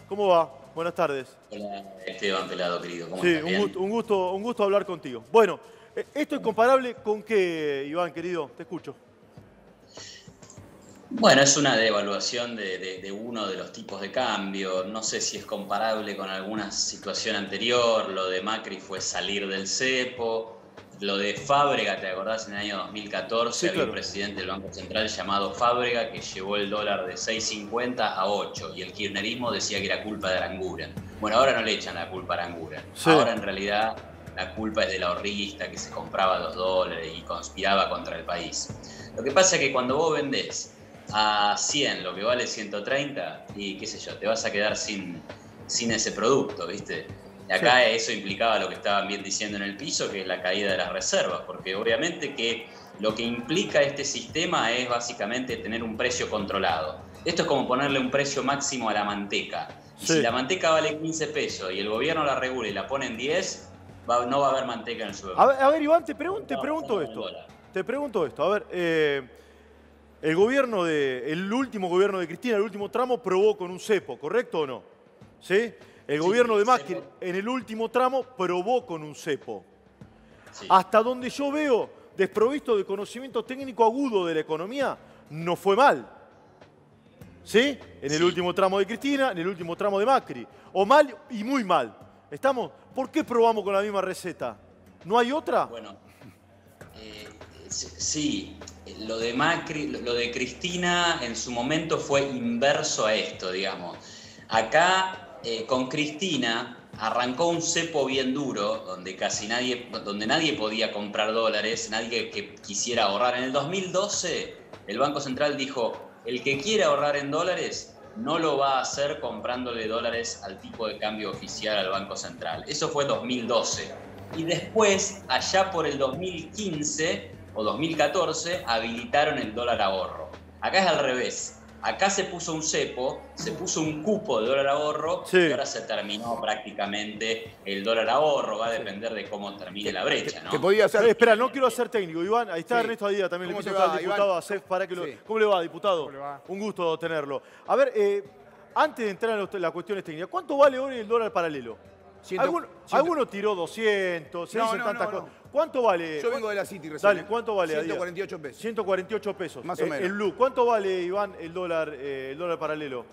¿Cómo va? Buenas tardes. Hola, Esteban Pelado, querido. ¿Cómo Sí, estás? ¿Bien? un gusto hablar contigo. Bueno, ¿esto es comparable con qué, Iván, querido? Te escucho. Bueno, es una devaluación de uno de los tipos de cambio. No sé si es comparable con alguna situación anterior. Lo de Macri fue salir del cepo. Lo de Fábrega, ¿te acordás? En el año 2014 Sí, había un claro. presidente del Banco Central llamado Fábrega que llevó el dólar de 6,50 a 8 y el kirchnerismo decía que era culpa de Aranguren. Bueno, ahora no le echan la culpa a Aranguren. Sí, Ahora en realidad la culpa es del ahorrista que se compraba los dólares y conspiraba contra el país. Lo que pasa es que cuando vos vendés a 100 lo que vale 130 y qué sé yo, te vas a quedar sin ese producto, ¿viste? Y acá eso implicaba lo que estaban bien diciendo en el piso, que es la caída de las reservas, porque obviamente que lo que implica este sistema es básicamente tener un precio controlado. Esto es como ponerle un precio máximo a la manteca. Y si sí. la manteca vale 15 pesos y el gobierno la regula y la pone en 10, no va a haber manteca en el supermercado. A ver, Iván, te Está pregunto pasando con el esto. dólar. Te pregunto esto. A ver, el último gobierno de Cristina, el último tramo, probó con un cepo, ¿correcto o no? ¿Sí? El Sí, gobierno de Macri, cepo. en el último tramo, probó con un cepo. Sí. Hasta donde yo veo, desprovisto de conocimiento técnico agudo de la economía, no fue mal. ¿Sí? En el Sí. último tramo de Cristina, en el último tramo de Macri. O mal y muy mal. ¿Estamos? ¿Por qué probamos con la misma receta? ¿No hay otra? Bueno, sí, lo de Macri, lo de Cristina en su momento fue inverso a esto, digamos. Acá, con Cristina, arrancó un cepo bien duro, donde donde nadie podía comprar dólares, nadie que quisiera ahorrar. En el 2012, el Banco Central dijo, el que quiera ahorrar en dólares no lo va a hacer comprándole dólares al tipo de cambio oficial al Banco Central. Eso fue 2012. Y después, allá por el 2015 o 2014, habilitaron el dólar ahorro. Acá es al revés. Acá se puso un cepo, se puso un cupo de dólar ahorro Sí. y ahora se terminó prácticamente el dólar ahorro. Va a depender de cómo termine la brecha, ¿no? Te podía hacer... Espera, no quiero hacer técnico, Iván. Ahí está Sí. Ernesto Adía también. ¿Cómo Le te pido va, al diputado Iván? Acef para que lo... Sí. ¿Cómo le va, diputado? ¿Cómo le va? Un gusto tenerlo. A ver, antes de entrar en las cuestiones técnicas, ¿cuánto vale hoy el dólar paralelo? Alguno tiró 200, se No, dicen no, tantas no, cosas. no. ¿Cuánto vale? Yo vengo de la City recién. Dale, ¿cuánto vale? Adía? 148 pesos. 148 pesos. Más o menos. El blue. ¿Cuánto vale, Iván, el dólar paralelo?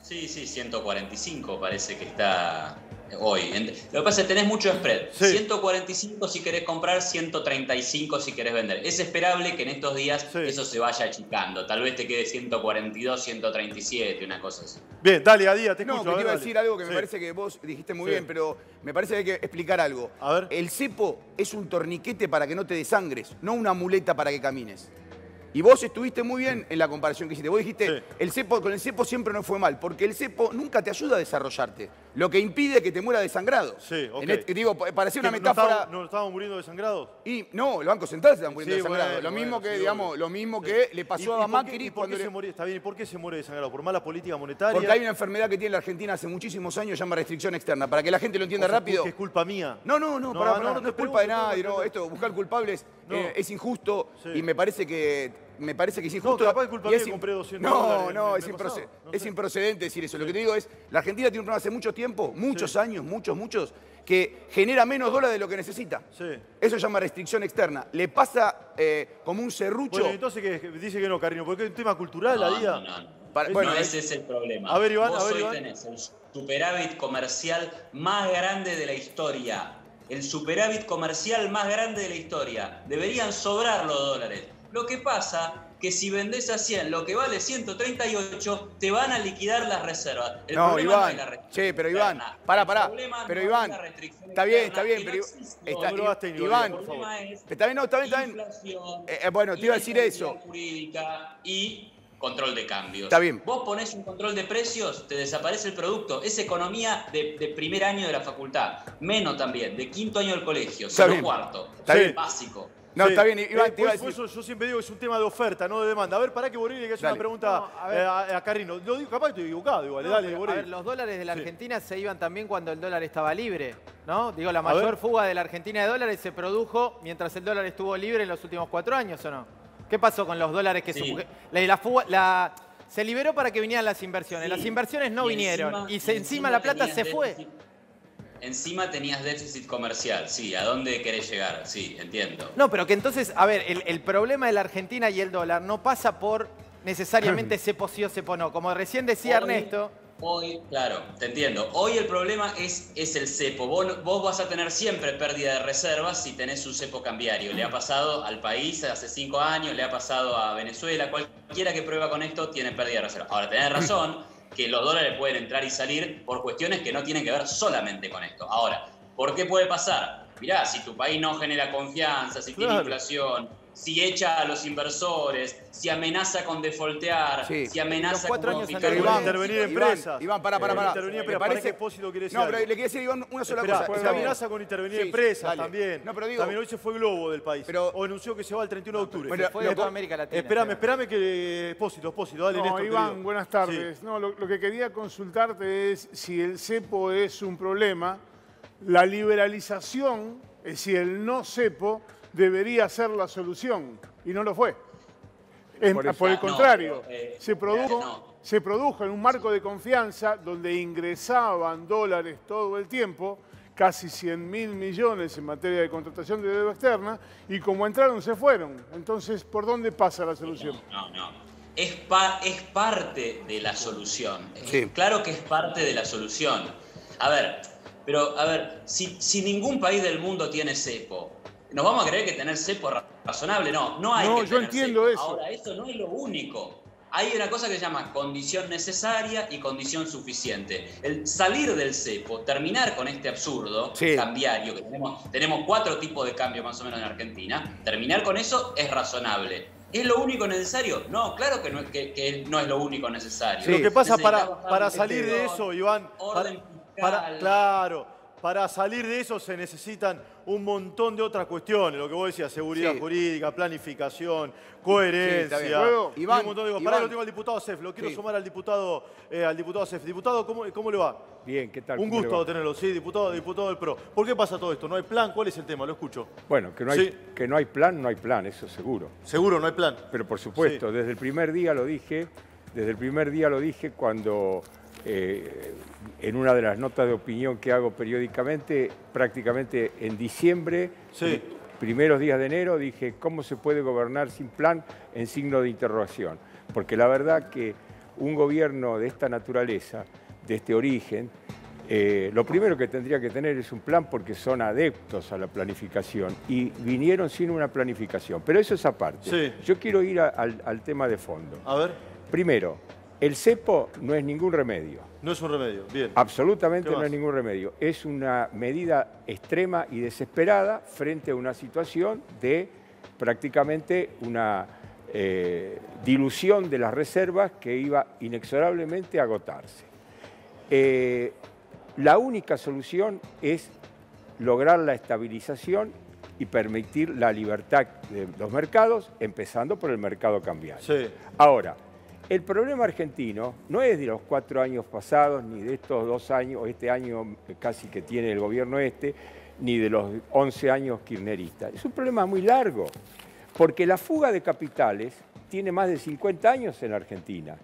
Sí, 145 parece que está hoy. Lo que pasa es que tenés mucho spread. Sí. 145 si querés comprar, 135 si querés vender. Es esperable que en estos días eso se vaya achicando. Tal vez te quede 142, 137, una cosa así. Bien, dale, Adía, te escucho. No, que te iba a decir algo que me Sí. parece que vos dijiste muy Sí. bien, pero me parece que hay que explicar algo. A ver. El cepo es un torniquete para que no te desangres, no una muleta para que camines. Y vos estuviste muy bien en la comparación que hiciste. Vos dijiste, Sí. con el cepo siempre no fue mal, porque el cepo nunca te ayuda a desarrollarte. Lo que impide que te muera desangrado. Sí, ok. Digo, para hacer una ¿No metáfora... ¿No estábamos muriendo desangrados? Y no, el Banco Central se está muriendo Sí, desangrado. bueno, lo mismo que, sí, digamos, obvio. lo mismo Sí. que le pasó a Macri ¿Por cuando qué le... se muere? Está bien, ¿y por qué se muere desangrado? ¿Por mala política monetaria? Porque hay una enfermedad que tiene la Argentina hace muchísimos años, se llama restricción externa. Para que la gente lo entienda rápido. ¿Que es culpa mía? No, pará, no te es culpa de pregunto, nadie, no. Esto, buscar culpables No. es injusto Sí. y me parece que es injusto. No, capaz es culpa y mía que compré 200 dólares No, el mes pasado. No es sé. improcedente decir eso. Lo que te digo es, la Argentina tiene un problema hace mucho tiempo, muchos años, muchos, que genera menos dólares de lo que necesita. Sí. Eso se llama restricción externa. Le pasa como un serrucho. Bueno, entonces dice que no, Carino, porque es un tema cultural, Adía. No, ese es el problema. A ver, Iván, Vos hoy Iván. tenés el superávit comercial más grande de la historia. El superávit comercial más grande de la historia. Deberían sobrar los dólares. Lo que pasa que si vendés a 100 lo que vale 138, te van a liquidar las reservas. El No, problema Iván. no es la restricción Che, pero Iván, externa. pará. El problema Pero no Iván, es la restricción está bien, externa, que no pero... existe. No lo hagas técnico, Iván, por favor. está bien, está bien. Inflación, Bueno, te iba a decir eso. inestabilidad jurídica y control de cambios. Está bien. Vos ponés un control de precios, te desaparece el producto. Es economía de primer año de la facultad. Menos también, de quinto año del colegio, Está solo bien. cuarto. Está bien. Básico. No, Sí. está bien, Iván, te iba a Por decir... eso yo siempre digo que es un tema de oferta, no de demanda. A ver, pará que Borelli le hace Dale. una pregunta a Carino. Lo digo, capaz que estoy equivocado, igual. Dale, pero, a Borelli. ver, los dólares de la Sí. Argentina se iban también cuando el dólar estaba libre, ¿no? Digo, la A ver. mayor fuga de la Argentina de dólares se produjo mientras el dólar estuvo libre en los últimos 4 años, ¿o no? ¿Qué pasó con los dólares que Sí. la fuga, se liberó para que vinieran las inversiones. Sí. Las inversiones no vinieron. Y encima la plata se fue. Encima tenías déficit comercial, sí. ¿A dónde querés llegar? Sí, entiendo. No, pero que entonces, a ver, el problema de la Argentina y el dólar no pasa por necesariamente cepo sí o cepo no. Como recién decía Ernesto... Hoy, claro, te entiendo. Hoy el problema es el cepo. Vos vas a tener siempre pérdida de reservas si tenés un cepo cambiario. Le ha pasado al país hace 5 años, le ha pasado a Venezuela. Cualquiera que prueba con esto tiene pérdida de reservas. Ahora, tenés razón que los dólares pueden entrar y salir por cuestiones que no tienen que ver solamente con esto. Ahora, ¿por qué puede pasar? Mirá, si tu país no genera confianza, si tiene inflación, si echa a los inversores, si amenaza con defaultear, si amenaza con intervenir empresas. Iván, para. Intervenir empresas. ¿Para qué Expósito quiere decir? No, pero le quería decir, Iván, una sola cosa. Se amenaza con intervenir empresas también. No, pero digo, también hoy se fue Globo del país. O anunció que se va el 31 de octubre. Bueno, fue de toda América Latina. Espérame que... Expósito, dale, no, Néstor. Iván, buenas tardes. Sí. No, lo que quería consultarte es si el cepo es un problema, la liberalización, es decir, el no cepo, debería ser la solución. Y no lo fue. Por el contrario, se produjo en un marco de confianza donde ingresaban dólares todo el tiempo, casi 100.000 millones en materia de contratación de deuda externa, y como entraron se fueron. Entonces, ¿por dónde pasa la solución? No. Es parte de la solución. Sí. Claro que es parte de la solución. A ver, si ningún país del mundo tiene cepo, ¿nos vamos a creer que tener cepo es razonable? No hay que tener yo entiendo cepo. eso. Ahora, eso no es lo único. Hay una cosa que se llama condición necesaria y condición suficiente. El salir del cepo, terminar con este absurdo cambiario, que tenemos 4 tipos de cambio más o menos en Argentina, terminar con eso es razonable. ¿Es lo único necesario? No, claro que no es lo único necesario. Lo que pasa para salir de eso, Iván, para salir de eso se necesitan un montón de otras cuestiones. Lo que vos decías, seguridad jurídica, planificación, coherencia. Iván, un montón de... Pará, lo tengo al diputado Acef, lo quiero sumar al diputado Acef. Diputado, ¿cómo le va? Bien, ¿qué tal? Un gusto tenerlo, sí, diputado del PRO. ¿Por qué pasa todo esto? ¿No hay plan? ¿Cuál es el tema? Lo escucho. Bueno, que no hay plan, eso seguro. Seguro, no hay plan. Pero por supuesto, desde el primer día lo dije cuando en una de las notas de opinión que hago periódicamente, prácticamente en diciembre, primeros días de enero, dije cómo se puede gobernar sin plan en signo de interrogación. Porque la verdad que un gobierno de esta naturaleza, de este origen, lo primero que tendría que tener es un plan porque son adeptos a la planificación y vinieron sin una planificación. Pero eso es aparte. Sí. Yo quiero ir al tema de fondo. A ver. Primero, el cepo no es ningún remedio. No es un remedio, bien. Absolutamente no es ningún remedio. Es una medida extrema y desesperada frente a una situación de prácticamente una dilución de las reservas que iba inexorablemente a agotarse. La única solución es lograr la estabilización y permitir la libertad de los mercados, empezando por el mercado cambiario. Sí. Ahora, el problema argentino no es de los 4 años pasados, ni de estos 2 años, o este año casi que tiene el gobierno ni de los 11 años kirchneristas. Es un problema muy largo, porque la fuga de capitales tiene más de 50 años en la Argentina.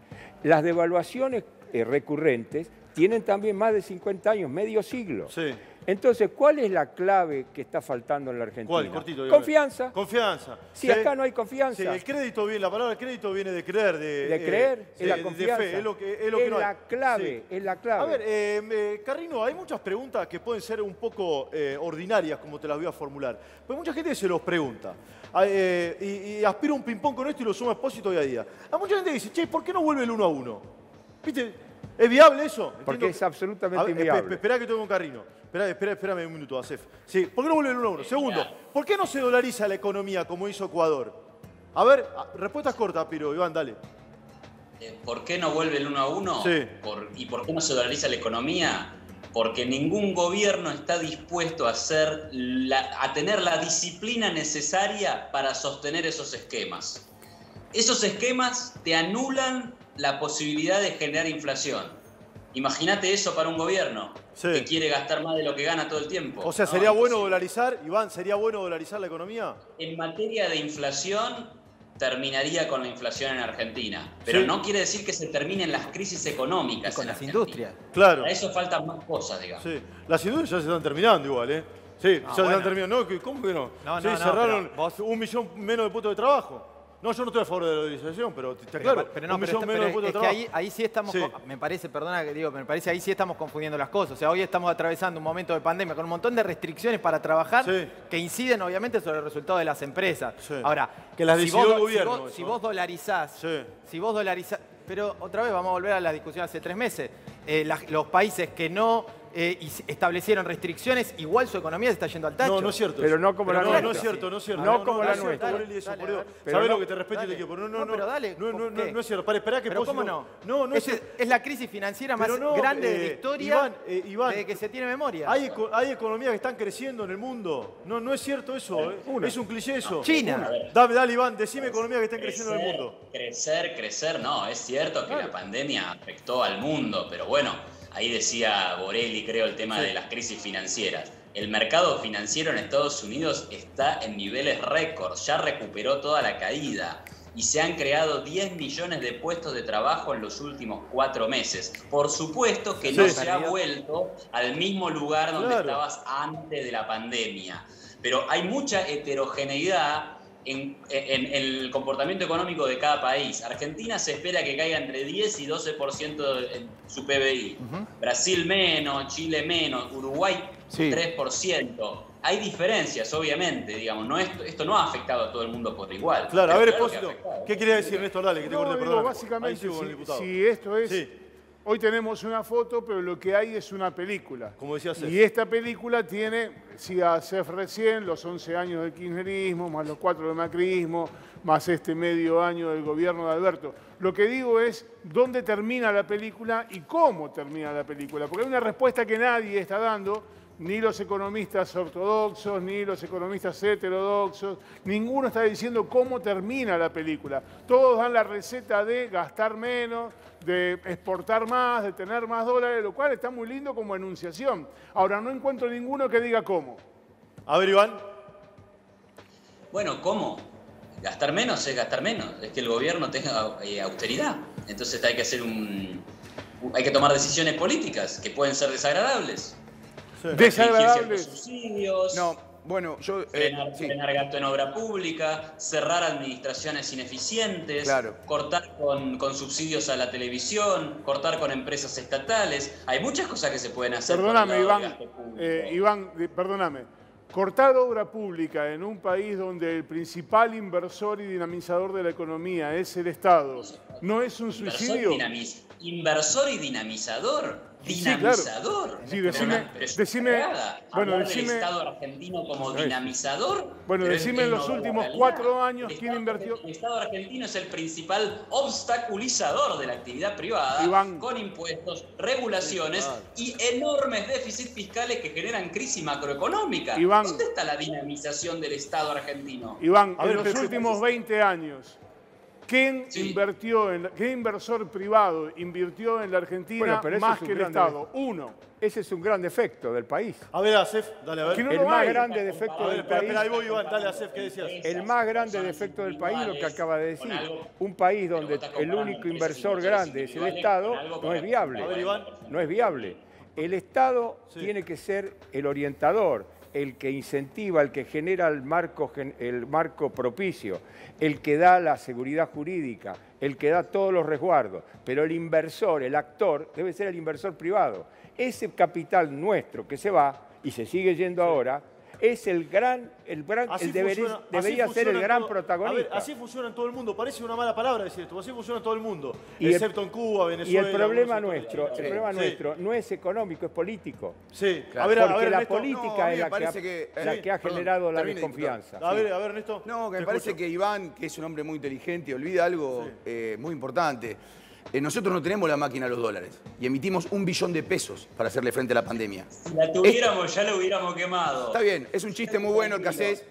Las devaluaciones recurrentes tienen también más de 50 años, medio siglo. Sí. Entonces, ¿cuál es la clave que está faltando en la Argentina? ¿Cuál? Cortito, dígame. Confianza. Confianza. Si acá no hay confianza. Sí, el crédito viene, la palabra crédito viene de creer. De creer, es la confianza. De fe, es lo que no hay. La clave, es la clave. A ver, Carrino, hay muchas preguntas que pueden ser un poco ordinarias, como te las voy a formular. Pues mucha gente se los pregunta. Y aspira un ping-pong con esto y lo suma Expósito día a día. Hay mucha gente que dice, che, ¿por qué no vuelve el 1 a 1? ¿Viste? ¿Es viable eso? Porque es absolutamente inviable. Esperá que tengo un Carrino. Espérame un minuto, Acef. Sí, ¿por qué no vuelve el 1 a 1? Segundo, ¿por qué no se dolariza la economía como hizo Ecuador? A ver, respuestas cortas, Piro. Iván, dale. ¿Por qué no vuelve el 1 a 1? Sí. ¿Y por qué no se dolariza la economía? Porque ningún gobierno está dispuesto a tener la disciplina necesaria para sostener esos esquemas. Esos esquemas te anulan la posibilidad de generar inflación. Imagínate eso para un gobierno que quiere gastar más de lo que gana todo el tiempo. O sea, ¿sería bueno dolarizar, Iván, sería bueno dolarizar la economía? En materia de inflación, terminaría con la inflación en Argentina. Pero Sí. no quiere decir que se terminen las crisis económicas con en las Argentina. industrias. Claro. Para eso faltan más cosas, digamos. Sí. Las industrias ya se están terminando igual, ¿eh? Sí, ya se bueno. están terminando. No, ¿cómo que no? No, Sí, no, no, cerraron pero vos- 1 millón menos de puestos de trabajo. No, yo no estoy a favor de la dolarización, pero te aclaro, Pero no, 1 pero, millón menos de puestos de es que trabajo. ahí sí estamos, Sí. me parece, perdona que digo, me parece ahí sí estamos confundiendo las cosas. O sea, hoy estamos atravesando un momento de pandemia con un montón de restricciones para trabajar Sí. que inciden obviamente sobre el resultado de las empresas. Sí. Ahora, Que las decidió el vos, gobierno, si eso. vos dolarizás, Sí. pero otra vez vamos a volver a la discusión hace 3 meses. Los países que no establecieron restricciones, igual su economía se está yendo al tacho. No, no es cierto. Pero eso. no como la no, nuestra. no es cierto, no es cierto. No como la es cierto, nuestra. Borelli, eso, Dale, por Dios. dale. Pero Sabés no- lo que te respeto y dale. te quiero, pero No, pero dale, no, ¿por qué? no es cierto. Esperá que Pero puedo ¿cómo decir- no? No es cierto. Es la crisis financiera más Pero no, grande de la historia Iván, desde que se tiene memoria. Hay economías que están creciendo en el mundo. No es cierto eso. Es un cliché eso. China. Dale, Iván, decime economías que están creciendo en el mundo. Crecer, no. Es cierto que la pandemia afectó al mundo, pero bueno, ahí decía Borelli, creo, el tema de las crisis financieras. El mercado financiero en Estados Unidos está en niveles récord, ya recuperó toda la caída y se han creado 10 millones de puestos de trabajo en los últimos 4 meses. Por supuesto que no Sí. se ha vuelto al mismo lugar donde Claro. estabas antes de la pandemia, pero hay mucha heterogeneidad en el comportamiento económico de cada país. Argentina se espera que caiga entre 10 y 12% en su PBI. Brasil menos, Chile menos, Uruguay Sí. 3%. Hay diferencias, obviamente, digamos. Esto no ha afectado a todo el mundo por igual. Claro, a Pero ver, claro que ha Espósito, afectado. ¿qué quería decir, Néstor? Dale, que te No, corté, digo, perdón. básicamente, Ahí sigo con el diputado. si esto es... Sí. Hoy tenemos una foto, pero lo que hay es una película. Como decía Cef. Y esta película tiene, decía Cef recién, los 11 años del kirchnerismo, más los 4 del macrismo, más este medio año del gobierno de Alberto. Lo que digo es dónde termina la película y cómo termina la película. Porque hay una respuesta que nadie está dando, ni los economistas ortodoxos, ni los economistas heterodoxos, ninguno está diciendo cómo termina la película. Todos dan la receta de gastar menos, de exportar más, de tener más dólares, lo cual está muy lindo como enunciación. Ahora, no encuentro ninguno que diga cómo. A ver, Iván. Bueno, ¿cómo? Gastar menos es gastar menos. Es que el gobierno tenga austeridad. Entonces hay que hacer hay que tomar decisiones políticas que pueden ser desagradables. Restringir ciertos Desagradables. subsidios. No, bueno, yo... sí. frenar gasto en obra pública, cerrar administraciones ineficientes, Claro. cortar con subsidios a la televisión, cortar con empresas estatales. Hay muchas cosas que se pueden hacer. por el Perdóname, lado del Iván, gasto público. Perdóname. Cortar obra pública en un país donde el principal inversor y dinamizador de la economía es el Estado, ¿no es un suicidio? Inversor y dinamizador. Sí, claro. Dinamizador. Sí, decime- Pero es decime- una cagada. bueno, Hablar decime- del Estado argentino como dinamizador. Bueno, pero decime en no los ver la últimos realidad. 4 años El quién Estado- invirtió. El Estado argentino es el principal obstaculizador de la actividad privada, Iván. con impuestos, regulaciones y enormes déficits fiscales que generan crisis macroeconómica. Iván. ¿Dónde está la dinamización del Estado argentino? Iván, A ver, en los pero- últimos 20 años, ¿qué inversor privado invirtió en la Argentina Bueno, pero eso más es un que el gran Estado? Uno. Ese es un gran defecto del país. A ver, Acef, dale, a ver. Que no El lo más hay. grande A defecto ver, del espera, país. ahí voy, Iván. Dale, Acef, ¿qué decías? El más grande defecto del país, lo que acaba de decir. Un país donde el único inversor grande es el Estado, no es viable. A ver, Iván. No es viable. El Estado Sí. tiene que ser el orientador, el que incentiva, el que genera el marco propicio, el que da la seguridad jurídica, el que da todos los resguardos. Pero el inversor, el actor, debe ser el inversor privado. Ese capital nuestro que se va y se sigue yendo ahora, es debería ser el gran protagonista. A ver, así funciona en todo el mundo. Parece una mala palabra decir esto, así funciona en todo el mundo. Y excepto en Cuba, Y Venezuela. el problema algunos sectores de Chile. Sí. nuestro no es económico, es político. Sí, Claro. a ver, Porque la Ernesto. política No, a mí es me la parece que- que ha perdón, generado la termine, desconfianza. A ver, Ernesto. No, que te me parece escucho. que Iván, que es un hombre muy inteligente, olvida algo muy importante. Nosotros no tenemos la máquina de los dólares y emitimos 1 billón de pesos para hacerle frente a la pandemia. Si la tuviéramos, ya lo hubiéramos quemado. Está bien, es un chiste muy bueno el que haces,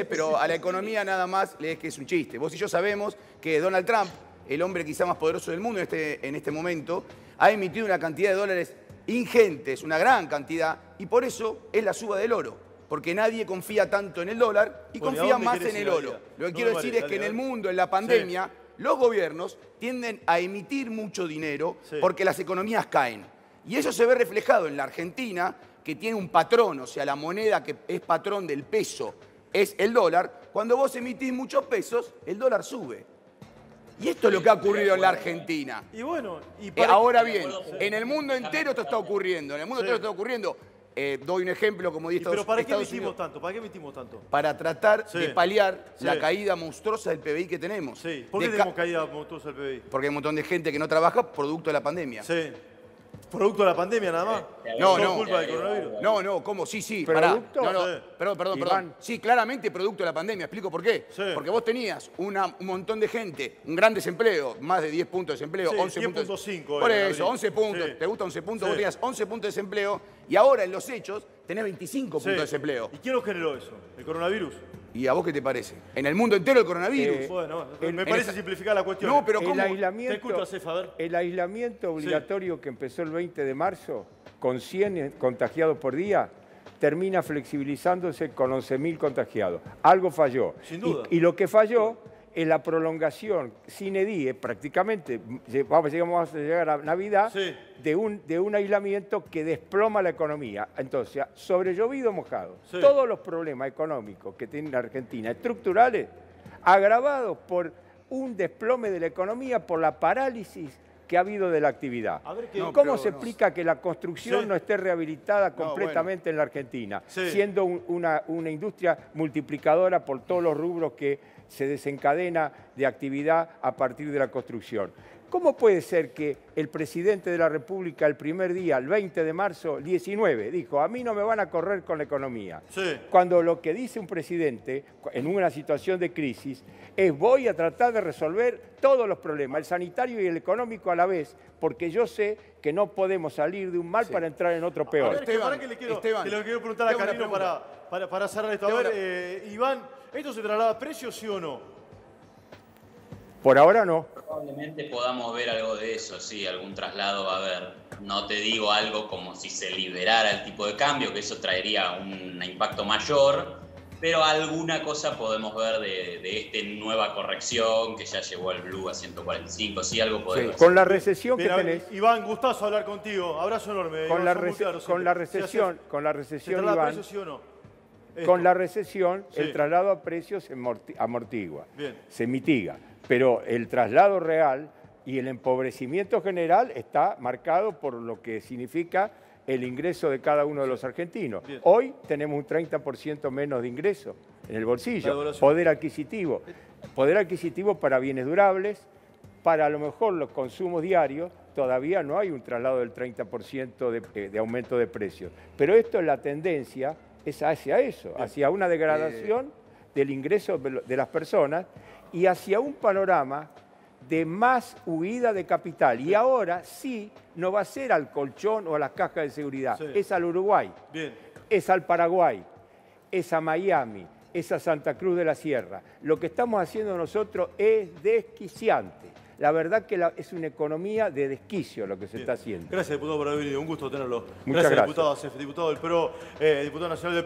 pero a la economía nada más le es que es un chiste. Vos y yo sabemos que Donald Trump, el hombre quizá más poderoso del mundo en este momento, ha emitido una cantidad de dólares ingentes, una gran cantidad, y por eso es la suba del oro. porque nadie confía tanto en el dólar y Bueno, ¿y a confía dónde más querés en ir, el oro. Dalia? Lo que No quiero me decir vale, es que en dale, el dale. mundo, en la pandemia, los gobiernos tienden a emitir mucho dinero Sí. porque las economías caen. Y eso se ve reflejado en la Argentina, que tiene un patrón, o sea, la moneda que es patrón del peso es el dólar. Cuando vos emitís muchos pesos, el dólar sube. Y esto es lo que ha ocurrido en la Argentina. Y bueno, Ahora bien, en el mundo entero esto está ocurriendo. En el mundo entero está ocurriendo. Doy un ejemplo, como dice pero ¿para qué Estados emitimos Unidos. tanto? ¿Para qué emitimos tanto? Para tratar Sí. de paliar Sí. la caída monstruosa del PBI que tenemos. Sí. ¿Por qué De tenemos caída monstruosa del PBI? Porque hay un montón de gente que no trabaja producto de la pandemia. Sí. ¿Producto de la pandemia nada más? No, ¿Son no. culpa del coronavirus? No, ¿cómo? Sí, pará. ¿Producto? No, Sí. perdón. Iván. Sí, claramente producto de la pandemia. ¿Explico por qué? Sí. Porque vos tenías un montón de gente, un gran desempleo, más de 10 puntos de desempleo, Sí, 11 puntos. 10.5 Por era, eso, abril. 11 puntos. Sí. ¿Te gusta 11 puntos? Sí. Vos tenías 11 puntos de desempleo y ahora en los hechos tenés 25 Sí. puntos de desempleo. ¿Y quién lo generó eso? ¿El coronavirus? ¿Y a vos qué te parece? En el mundo entero el coronavirus. Bueno, en me parece esa- simplificar la cuestión. No, pero El ¿cómo? Te aislamiento, escucho, Cef, a ver. el aislamiento obligatorio que empezó el 20 de marzo, con 100 contagiados por día, termina flexibilizándose con 11.000 contagiados. Algo falló. Sin duda. Y lo que falló es la prolongación sine die, prácticamente, llegamos a llegar a Navidad, Sí. de un aislamiento que desploma la economía. Entonces, sobre llovido mojado, Sí. todos los problemas económicos que tiene la Argentina, estructurales, agravados por un desplome de la economía, por la parálisis que ha habido de la actividad. A ver qué- ¿Cómo No, pero se no. explica que la construcción Sí. no esté rehabilitada No, completamente en la Argentina, Sí. siendo una industria multiplicadora por todos los rubros que se desencadena de actividad a partir de la construcción? ¿Cómo puede ser que el presidente de la República el primer día, el 20 de marzo, 19, dijo, a mí no me van a correr con la economía? Sí. Cuando lo que dice un presidente en una situación de crisis es voy a tratar de resolver todos los problemas, el sanitario y el económico a la vez, porque yo sé que no podemos salir de un mal para entrar en otro A peor. ver, Esteban, para que le quiero Esteban, preguntar a tengo una Carino pregunta. para cerrar esto. A Tengo ver, Iván, ¿esto se traslada a precios, sí o no? Por ahora no. Probablemente podamos ver algo de eso, sí, algún traslado va a haber. No te digo algo como si se liberara el tipo de cambio, que eso traería un impacto mayor, pero alguna cosa podemos ver de esta nueva corrección que ya llegó el blue a 145, sí, algo podemos ver. Con la recesión que Mira, tenés, Iván, gustazo hablar contigo. Abrazo enorme. con Iván, la, sos muy rece- claro con siempre. la Sí, recesión, haces- con la ¿Se recesión, traslada a Iván, precios, sí o no? con Esto. la recesión, Sí. el traslado a precios se amortigua, Bien. se mitiga, pero el traslado real y el empobrecimiento general está marcado por lo que significa el ingreso de cada uno de los argentinos. Bien. Hoy tenemos un 30% menos de ingreso en el La bolsillo, devaluación. poder adquisitivo para bienes durables, para a lo mejor los consumos diarios, todavía no hay un traslado del 30% de aumento de precios. Pero esto es la tendencia, es hacia eso, hacia una degradación del ingreso de las personas y hacia un panorama de más huida de capital. Y ahora sí no va a ser al colchón o a las cajas de seguridad, Sí. es al Uruguay, Bien. es al Paraguay, es a Miami, es a Santa Cruz de la Sierra. Lo que estamos haciendo nosotros es desquiciante. La verdad que es una economía de desquicio lo que se está haciendo. Gracias, diputado, por haber venido. Un gusto tenerlo. Muchas gracias. Diputado Acef, diputado del PRO, diputado nacional del